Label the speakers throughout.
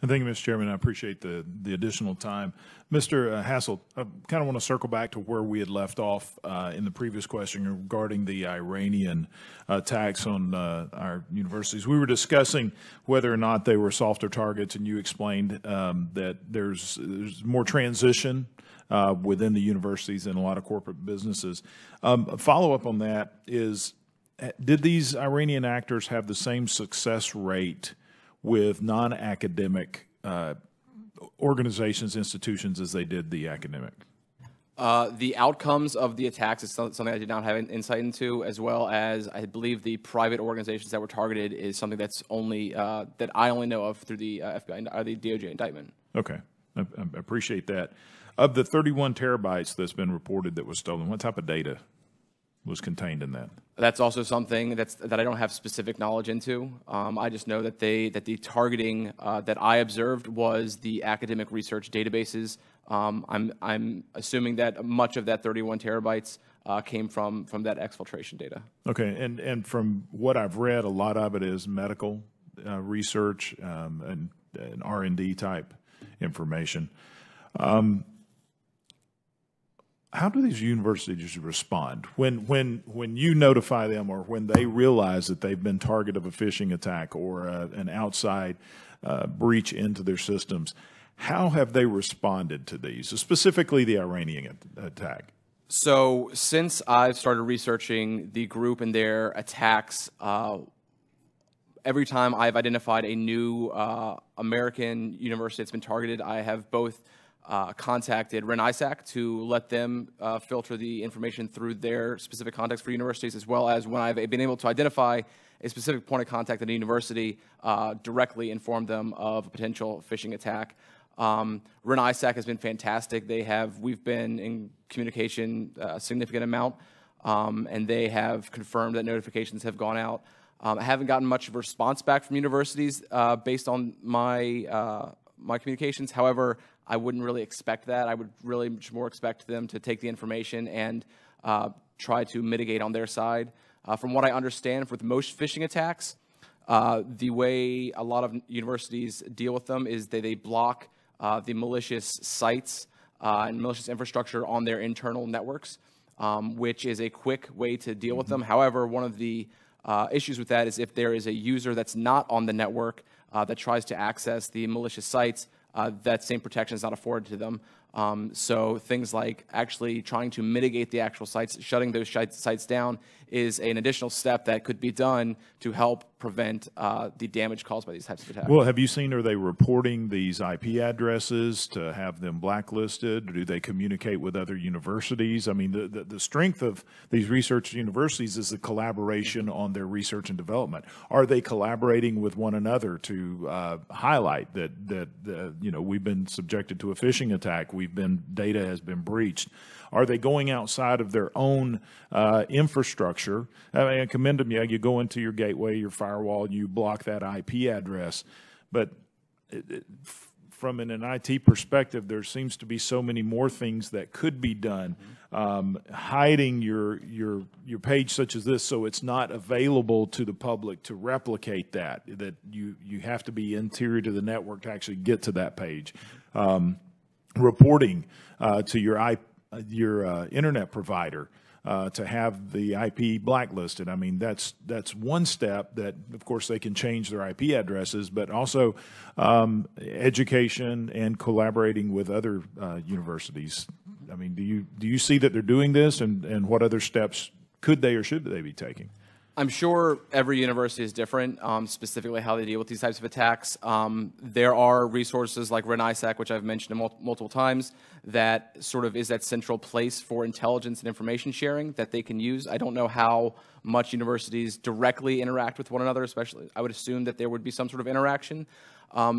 Speaker 1: Thank you, Mr. Chairman. I appreciate the additional time. Mr. Hassold, I kind of want to circle back to where we had left off in the previous question regarding the Iranian attacks on our universities. We were discussing whether or not they were softer targets, and you explained that there's more transition within the universities and a lot of corporate businesses. A follow-up on that is, did these Iranian actors have the same success rate with non-academic organizations, institutions, as they did the academic?
Speaker 2: The outcomes of the attacks is something I did not have insight into, as well as I believe the private organizations that were targeted is something that's only that I only know of through the FBI or the DOJ indictment.
Speaker 1: Okay, I appreciate that. Of the 31 terabytes that's been reported that was stolen, what type of data was contained in that?
Speaker 2: That's also something that I don't have specific knowledge into. I just know that the targeting that I observed was the academic research databases. I'm assuming that much of that 31 terabytes came from that exfiltration data.
Speaker 1: Okay, and from what I've read, a lot of it is medical research and R&D type information. How do these universities respond when you notify them, or when they realize that they've been target of a phishing attack or an outside breach into their systems? How have they responded to these, specifically the Iranian attack?
Speaker 2: So since I've started researching the group and their attacks, every time I've identified a new American university that's been targeted, I have both contacted REN-ISAC to let them filter the information through their specific contacts for universities, as well as when I've been able to identify a specific point of contact at a university, directly inform them of a potential phishing attack. REN-ISAC has been fantastic. We've been in communication a significant amount, and they have confirmed that notifications have gone out. I haven't gotten much of a response back from universities based on my communications. However, I wouldn't really expect that. I would really much more expect them to take the information and try to mitigate on their side. From what I understand, with most phishing attacks, the way a lot of universities deal with them is they block the malicious sites and malicious infrastructure on their internal networks, which is a quick way to deal with them. However, one of the issues with that is if there is a user that's not on the network that tries to access the malicious sites, that same protection is not afforded to them. So things like actually trying to mitigate the actual sites, shutting those sites down, is an additional step that could be done to help prevent the damage caused by these types of attacks.
Speaker 1: Well, have you seen, are they reporting these IP addresses to have them blacklisted? Or do they communicate with other universities? I mean, the strength of these research universities is the collaboration on their research and development. Are they collaborating with one another to highlight that you know, we've been subjected to a phishing attack, data has been breached? Are they going outside of their own infrastructure? I mean, I commend them. Yeah, you go into your gateway, your firewall, you block that IP address. But from an IT perspective, there seems to be so many more things that could be done. Hiding your page such as this, so it's not available to the public to replicate that you have to be interior to the network to actually get to that page. Reporting to your internet provider to have the IP blacklisted. I mean, that's one step that, of course, they can change their IP addresses, but also education and collaborating with other universities. I mean, do you see that they're doing this, and what other steps could they or should they be taking?
Speaker 2: I'm sure every university is different, specifically how they deal with these types of attacks. There are resources like REN-ISAC, which I've mentioned multiple times, that sort of is that central place for intelligence and information sharing that they can use. I don't know how much universities directly interact with one another, especially. I would assume that there would be some sort of interaction.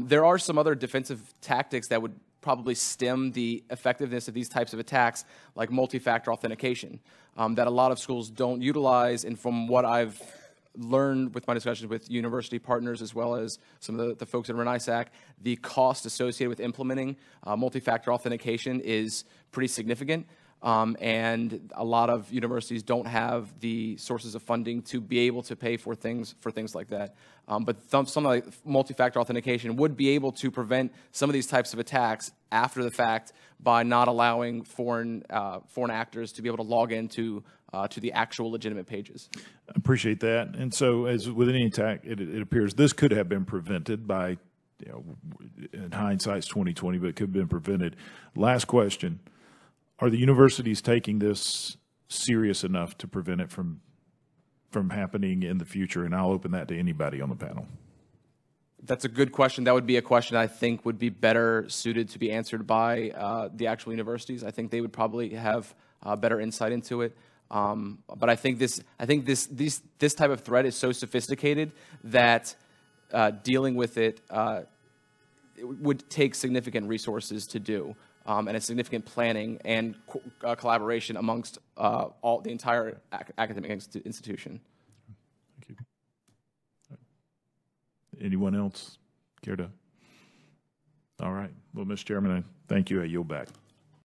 Speaker 2: There are some other defensive tactics that would probably stem the effectiveness of these types of attacks, like multi-factor authentication, that a lot of schools don't utilize. And from what I've learned with my discussions with university partners, as well as some of the folks at REN-ISAC, the cost associated with implementing multi-factor authentication is pretty significant. and a lot of universities don't have the sources of funding to be able to pay for things like that. But something like multi-factor authentication would be able to prevent some of these types of attacks after the fact by not allowing foreign actors to be able to log into to the actual legitimate pages.
Speaker 1: I appreciate that. And so, as with any attack, it appears this could have been prevented by, in hindsight's 2020, but it could have been prevented. Last question: are the universities taking this serious enough to prevent it from happening in the future? And I'll open that to anybody on the panel.
Speaker 2: That's a good question. That would be a question I think would be better suited to be answered by the actual universities. I think they would probably have better insight into it. But I think this type of threat is so sophisticated that dealing with it would take significant resources to do, and a significant planning and collaboration amongst the entire academic institution.
Speaker 1: Thank you. Anyone else care to? All right. Well, Mr. Chairman, I thank you. I yield back.